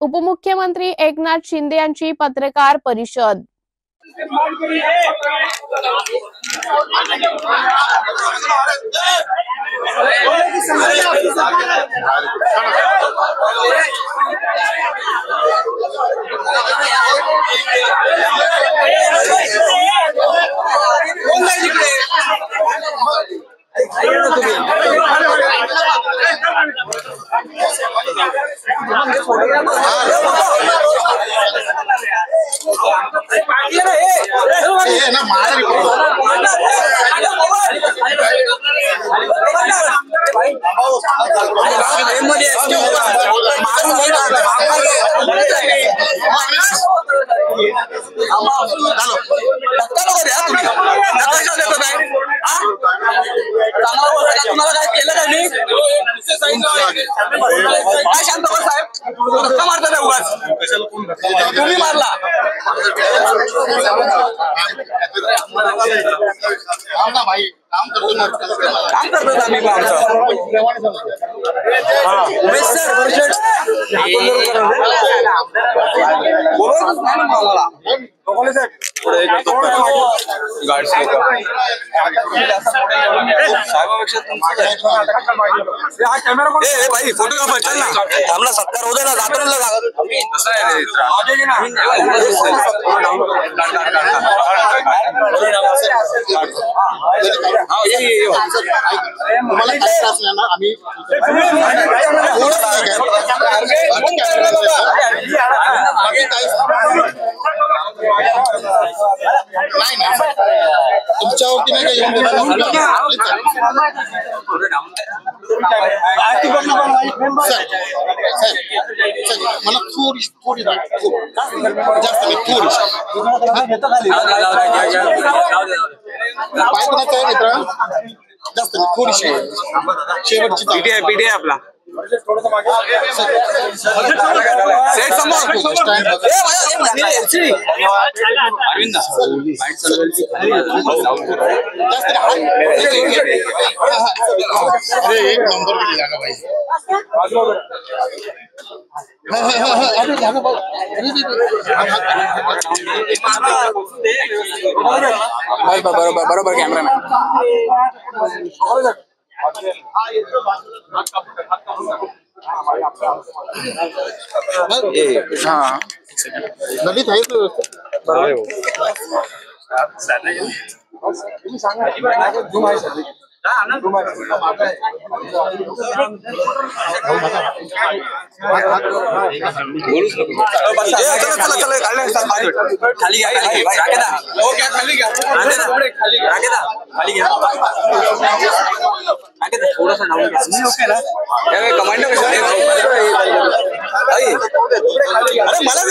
उपमुख्यमंत्री एकनाथ शिंदे यांची पत्रकार परिषद। तुम्ही मारला भाई काम करतो आम्ही भाई फोटोग्राफर चल ना थांबला सत्कार होता ना जातो तुमच्यावरती नाही मला थोडी जास्त नाही थोडीशी मित्र जास्त नाही थोडीशी शेवटची पीडी आपला सेट समोर अरविंद एक नंबर दिला का भाई बरोबर कॅमेरामॅन ललित आहे तुम्ही सांगा खाली थोडासा कमांडर मला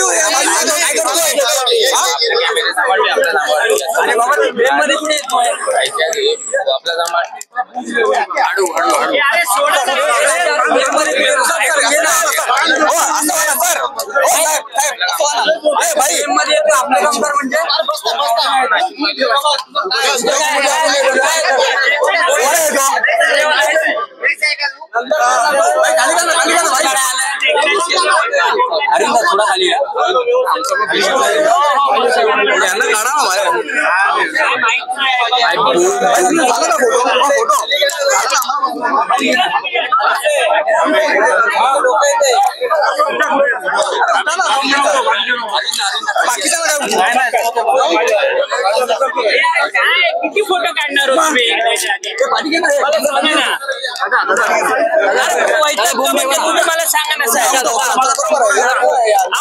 अरे थोड़ा खाली किती फोटो काढणार तुम्ही मला सांगा ना साहेब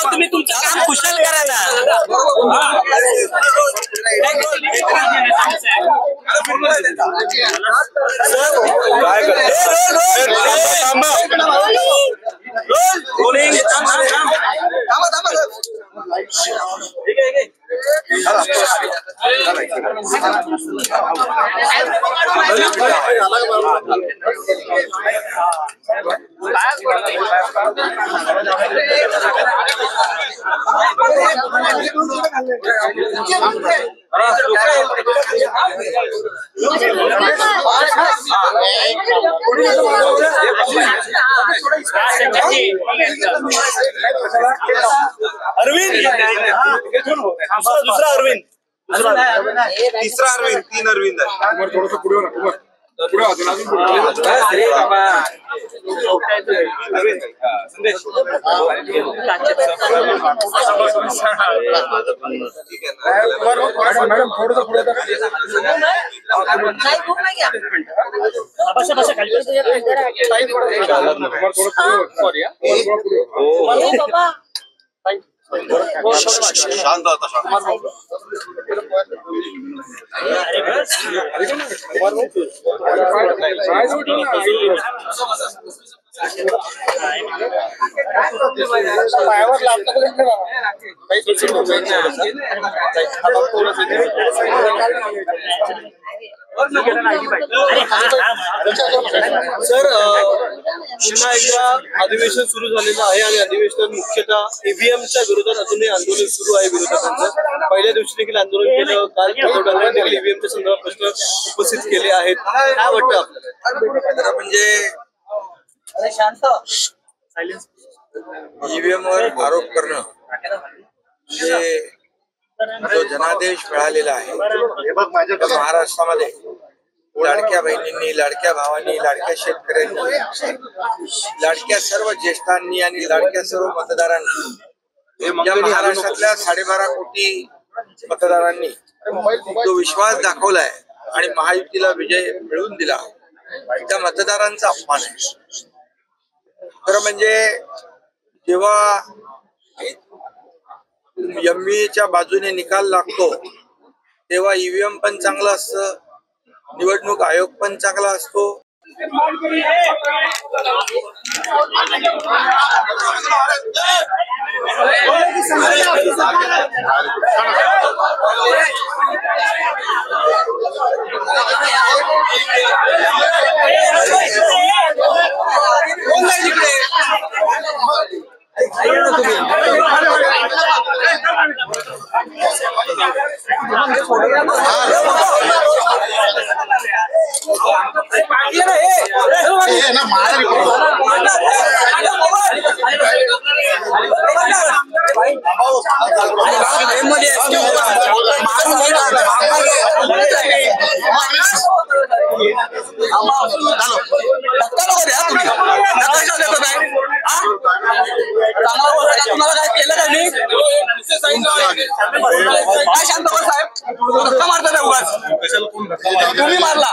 तुम्ही तुमचं काम कुशल करा ना अरविंद दुसरा अरविंद तिसरा अरविंद 3 अरविंद आहे थोडस पुढे मॅडम थोडस पुढे शांत होता पायावर सर पुन्हा एकदा अधिवेशन सुरू झालेलं आहे आणि अधिवेशनात मुख्यतः ईव्हीएमच्या विरोधात अजूनही आंदोलन सुरू आहे विरोधकांचं. पहिल्या दिवशी देखील आंदोलन केलं, काल उद्धव ठाकरेंनी देखील ईव्हीएमच्या संदर्भात प्रश्न उपस्थित केले आहेत. काय वाटतं आपल्याला? म्हणजे ईव्हीएम वर आरोप करणं म्हणजे जो जनादेश मिळालेला आहे महाराष्ट्रामध्ये लाडक्या बहिणींनी, लाडक्या भावांनी, लाडक्या शेतकऱ्यांनी, लाडक्या सर्व ज्येष्ठांनी आणि लाडक्या सर्व मतदारांनी, या महाराष्ट्रातल्या 12.5 कोटी मतदारांनी जो विश्वास दाखवलाय आणि महायुतीला विजय मिळवून दिला, त्या मतदारांचा अपमान आहे. खरं म्हणजे जेव्हा एमईच्या बाजूने निकाल लागतो तेव्हा ईव्हीएम पण चांगलं असतं, निवडणूक आयोग पण चांगला असतो. तुम्ही मारला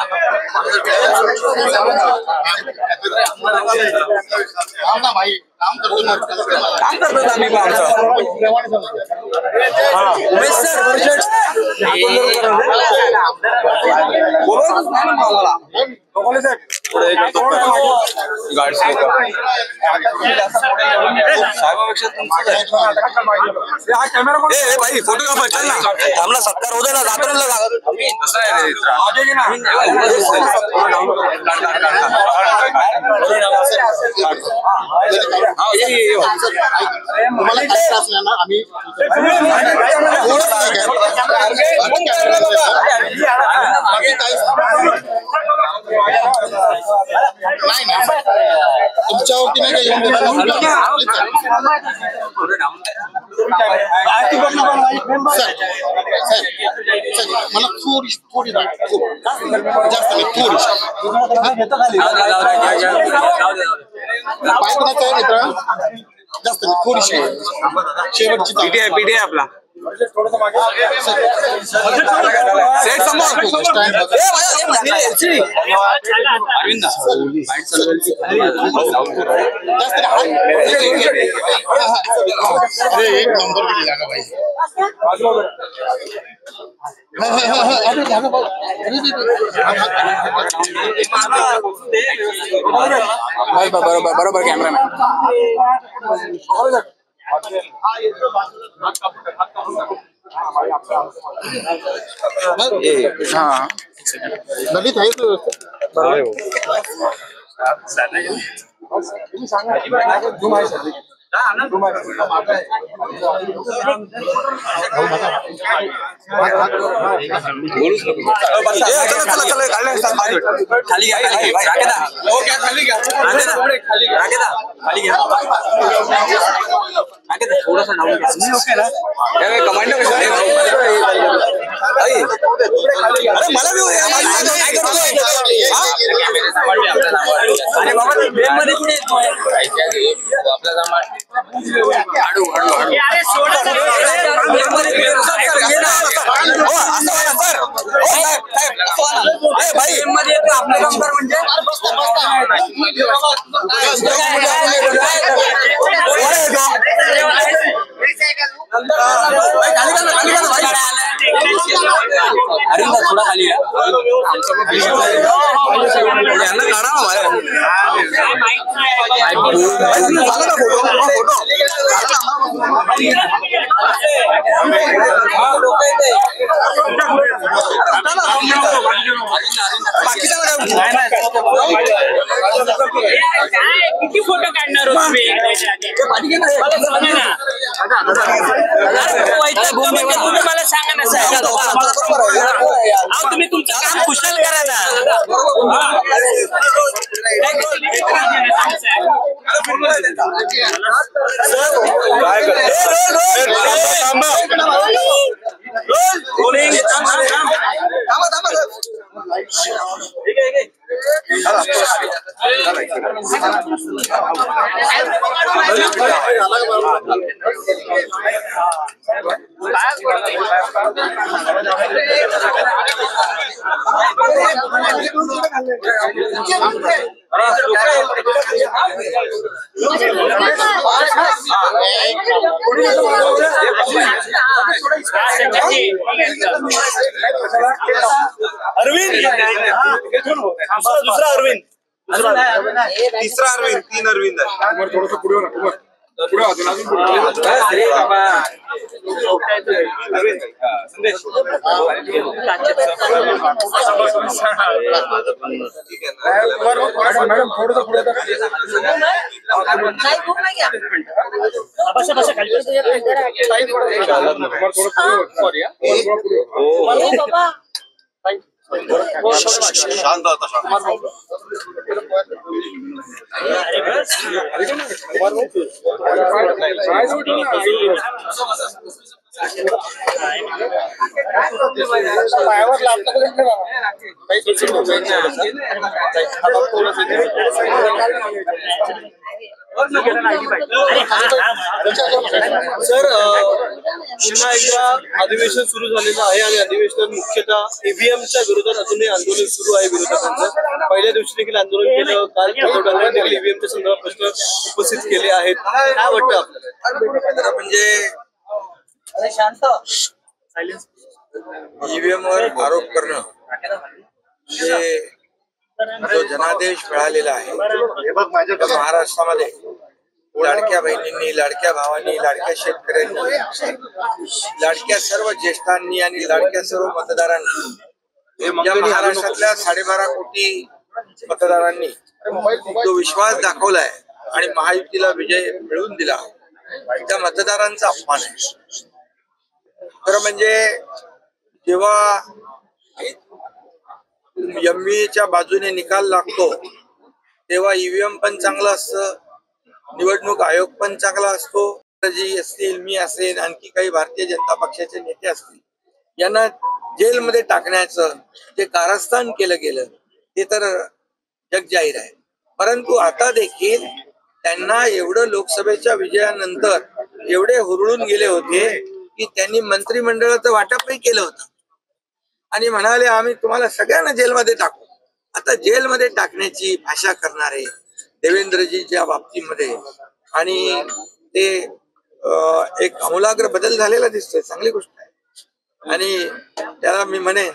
काम करतो आम्ही भाई फोटोग्राफर चल ना, हमला सत्कार होता ना, जातो ना तुम्हाला काय त्रास नाही ना, आम्ही नाही तुमच्यावरती नाही मला थोडी जास्त नाही, थोडी जास्त नाही, थोडीशी शेवटची पीडी आपला सेट समोर एक नंबर दिली जागा पाहिजे. बरोबर बरोबर कॅमेरामॅन दलित आहे खाली घ्या थोडंसं मला अरे बाबा मध्ये कुठे येतोय अरे थोडा खाली किती फोटो काढणार मला सांगा ना साहेब तुम्ही तुमचं काम कुशल करा ना अरविंद दुसरा अरविंद तिसरा अरविंद 3 अरविंद आहे थोडस पुढे पुढे मॅडम थोडस पुढे शांत होता पायावर लागतं सर पुन्हा एकदा अधिवेशन सुरू झालेलं आहे आणि अधिवेशन मुख्यतः ईव्हीएमच्या विरोधात अजूनही आंदोलन सुरू आहे विरोधकांचं. पहिल्या दिवशी देखील आंदोलन केलं, काल उद्धव ठाकरेंनी देखील ईव्हीएमच्या संदर्भात प्रश्न उपस्थित केले आहेत. काय वाटतं आपल्याला? म्हणजे ईव्हीएम वर आरोप करणं म्हणजे जो जनादेश मिळालेला आहे महाराष्ट्रामध्ये लाडक्या बहिणींनी, लाडक्या भावांनी, लाडक्या शेतकऱ्यांनी, लाडक्या सर्व ज्येष्ठांनी आणि लाडक्या सर्व मतदारांनी, या महाराष्ट्रातल्या 12.5 कोटी मतदारांनी जो विश्वास दाखवलाय आणि महायुतीला विजय मिळवून दिला, त्या मतदारांचा अपमान आहे. खरं म्हणजे जेव्हा एमव्हीच्या बाजूने निकाल लागतो तेव्हा ईव्हीएम पण चांगलं असतं, निवडणूक आयोग पण चांगला असतो. जी असतील, मी असेल, आणखी काही भारतीय जनता पक्षाचे नेते असतील, यांना जेलमध्ये टाकण्याचं जे कारस्थान केलं गेलं ते तर जगजाहीर आहे. परंतु आता देखील त्यांना एवढं लोकसभेच्या विजयानंतर एवढे हुरळून गेले होते की त्यांनी मंत्रिमंडळाचं वाटपही केलं होतं आणि म्हणाले आम्ही तुम्हाला सगळ्यांना जेलमध्ये टाकू. आता जेलमध्ये टाकण्याची भाषा करणारे देवेंद्रजीच्या बाबतीमध्ये आणि ते एक आमूलाग्र बदल झालेला दिसतोय, चांगली गोष्ट आहे. आणि त्याला मी म्हणेन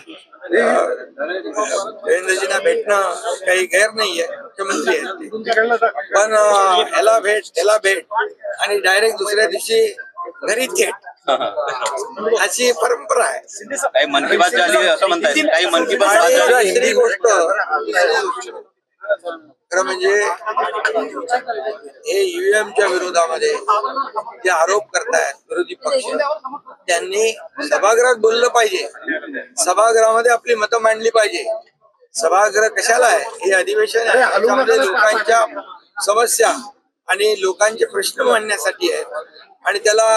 देवेंद्रजींना भेटणं काही गैर नाहीये, मुख्यमंत्री आहेत ते. पण ह्याला भेट आणि डायरेक्ट दुसऱ्या दिवशी घरी थेट अशी परंपरा आहे. काही मन की बात झाली असं म्हणतात, काही मन की बात दुसरी गोष्ट खरं म्हणजे हे ईव्हीएमच्या विरोधामध्ये जे आरोप करतायत विरोधी पक्ष, त्यांनी सभागृहात बोललं पाहिजे, सभागृहामध्ये आपली मतं मांडली पाहिजे. सभागृह कशाला आहे? हे अधिवेशन आहे, त्याच्यामध्ये लोकांच्या समस्या आणि लोकांचे प्रश्न मांडण्यासाठी आहे आणि त्याला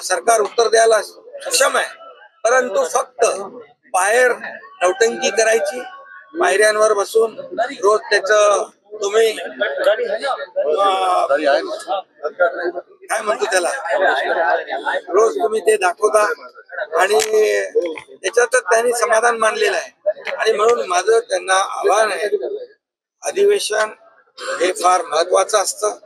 सरकार उत्तर द्यायला सक्षम आहे. परंतु फक्त बाहेर नौटंकी करायची, पायऱ्यांवर बसून रोज त्याच तुम्ही काय म्हणतो त्याला, रोज तुम्ही ते दाखवता आणि त्याच्यातच त्यांनी समाधान मानलेलं आहे. आणि म्हणून माझं त्यांना आव्हान आहे, अधिवेशन हे फार महत्वाचं असतं.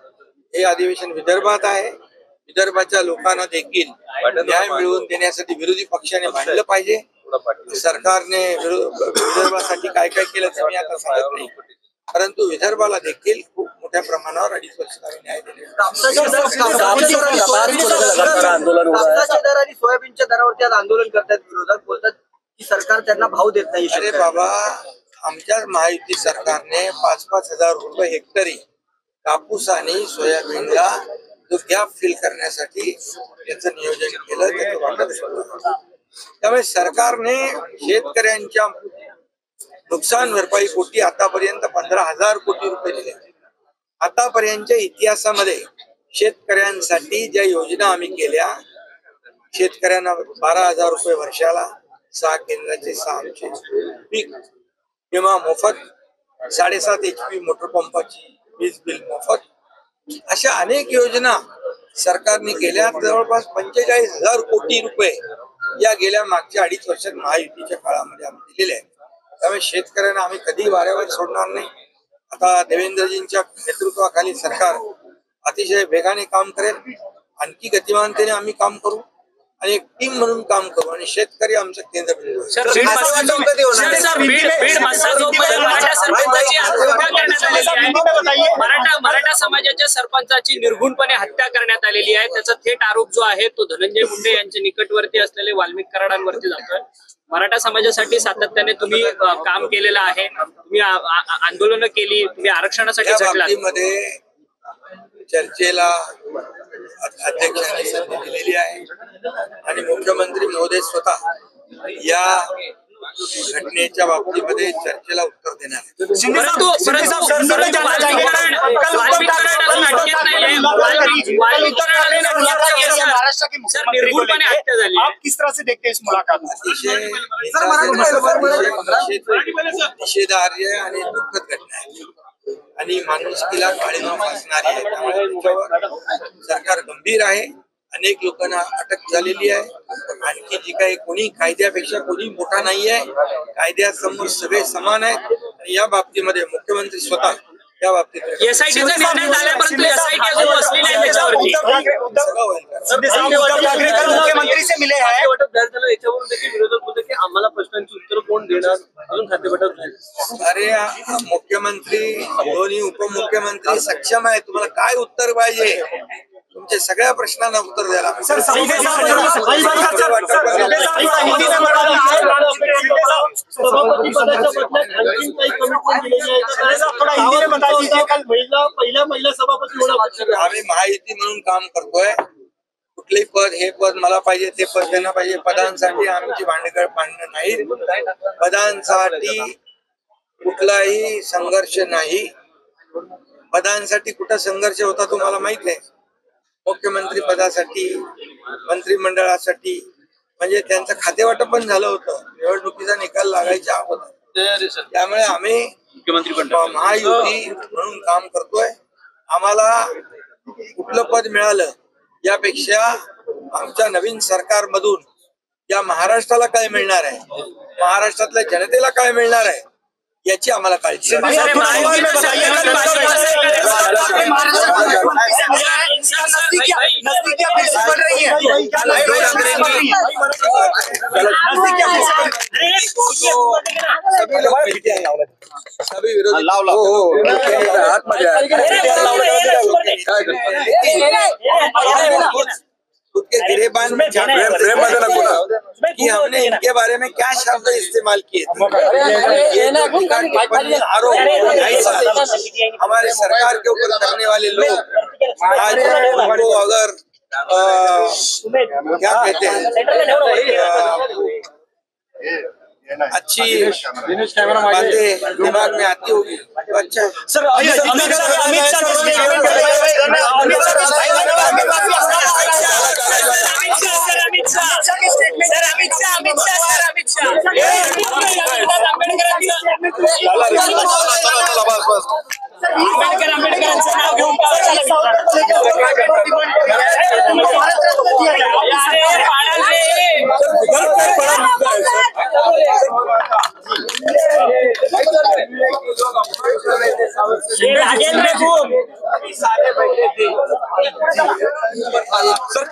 हे अधिवेशन विदर्भात आहे, विदर्भाच्या लोकांना देखील न्याय मिळवून देण्यासाठी विरोधी पक्षाने मांडलं पाहिजे. सरकारने विदर्भासाठी काय काय केलं ते मी आता सांगत नाही, परंतु विदर्भाला देखील खूप मोठ्या प्रमाणावर 2.5 वर्षांनी न्याय दिलेला. कापसाचे दर आणि सोयाबीनच्या दरावरती आज आंदोलन करतात, विरोधक बोलतात की सरकार त्यांना भाव देत नाही. अरे बाबा, आमच्या महायुती सरकारने 5-5 हजार रुपये हेक्टरी कापूस आणि सोयाबीनला जो गॅप फिल करण्यासाठी त्याचं नियोजन केलं, त्याचं वाटप केलं. त्यामुळे सरकारने शेतकऱ्यांच्या नुकसान भरपाई पोटी आतापर्यंत 15,000 कोटी रुपये दिले. आतापर्यंतच्या इतिहासामध्ये शेतकऱ्यांसाठी ज्या योजना आम्ही केल्या, शेतकऱ्यांना 12,000 रुपये वर्षाला, 6 केंद्राचे 6 आमचे, पीक विमा मोफत, 7.5 HP मोटर पंपाची वीज बिल मोफत, अशा अनेक योजना सरकारने केल्या. जवळपास 45,000 कोटी रुपये या गेल्या मागच्या 2.5 वर्षात महायुतीच्या काळामध्ये आम्ही दिलेले आहेत. त्यामुळे शेतकऱ्यांना आम्ही कधी वाऱ्यावर सोडणार नाही. आता देवेंद्रजींच्या नेतृत्वाखाली सरकार अतिशय वेगाने काम करेल, आणखी गतिमानतेने आम्ही काम करू आणि एक टीम म्हणून काम करू आणि शेतकरी आमचं केंद्रबिंदू. मराठा समाजाच्या सरपंचाची निर्घुणपणे हत्या करण्यात आलेली आहे. त्याचा थेट आरोप जो आहे तो धनंजय मुंडे यांच्या निकटवर्ती असलेले वाल्मिक कराडांवरती जातोय. मराठा समाजासाठी सातत्याने तुम्ही काम केलेलं आहे, तुम्ही आंदोलनं केली, तुम्ही आरक्षणासाठी झटलात. चर्चेला अध्यक्षांनी संधी दिलेली आहे आणि मुख्यमंत्री महोदय स्वतः या घटनेच्या बाबतीमध्ये चर्चेला उत्तर देणार. आप किस तरह से देखते हैं इस मुलाकात? अतिशय निषेधार्ह आणि दुःखद घटना आहे आणि माणुसकीला काळीमा फासणारी आहे. त्यामुळे सरकार गंभीर आहे. अनेक लोकांना अटक झालेली आहे. आणखी जी काही कोणी कायद्यापेक्षा कोणी मोठा नाही आहे, कायद्यासमोर सगळे समान आहेत आणि या बाबतीमध्ये मुख्यमंत्री स्वतः या बाबतीत एसआयटीचा निर्णय झाल्यापर्यंत एसआयटी अजून बसली नाही त्याच्यावरती. मुख्यमंत्री से मिले हैं, याच्यावरून देखील विरोधक होते की आम्हाला प्रश्नांची उत्तर कोण देणार, अजून खाद्यपदार्थ नाही. अरे मुख्यमंत्री, दोन्ही उपमुख्यमंत्री सक्षम आहे. तुम्हाला काय उत्तर पाहिजे? तुमच्या सगळ्या प्रश्नांना उत्तर द्यायला आम्ही महायुती म्हणून काम करतोय. कुठलेही पद, हे पद मला पाहिजे, ते पद त्यांना पाहिजे. पदांसाठी आमची भांडणं नाही. पदांसाठी कुठलाही संघर्ष नाही. पदांसाठी कुठं संघर्ष होता तुम्हाला माहित आहे. मुख्यमंत्री पदासाठी, मंत्रिमंडळासाठी म्हणजे त्यांचं खातेवाटप पण झालं होतं. निवडणुकीचा निकाल लागायच्या अगोदर. त्यामुळे आम्ही महायुती म्हणून काम करतोय. आम्हाला कुठलं पद मिळालं यापेक्षा आमच्या नवीन सरकारमधून या महाराष्ट्राला काय मिळणार आहे, महाराष्ट्रातल्या जनतेला काय मिळणार आहे याची आम्हाला काळजी आहे. सभी विरोधी के गिरेबान में कि हमने इनके बारे में क्या शब्द इस्तेमाल किए थे। ये तो टीका टिप्पणी आरोप हमारे सरकार के ऊपर करने वाले लोग आज उनको अगर क्या कहते हैं अच्छी बातें दिमाग में आती होगी तो अच्छा है। सर आंबेडकरांचं नाव घेऊन सर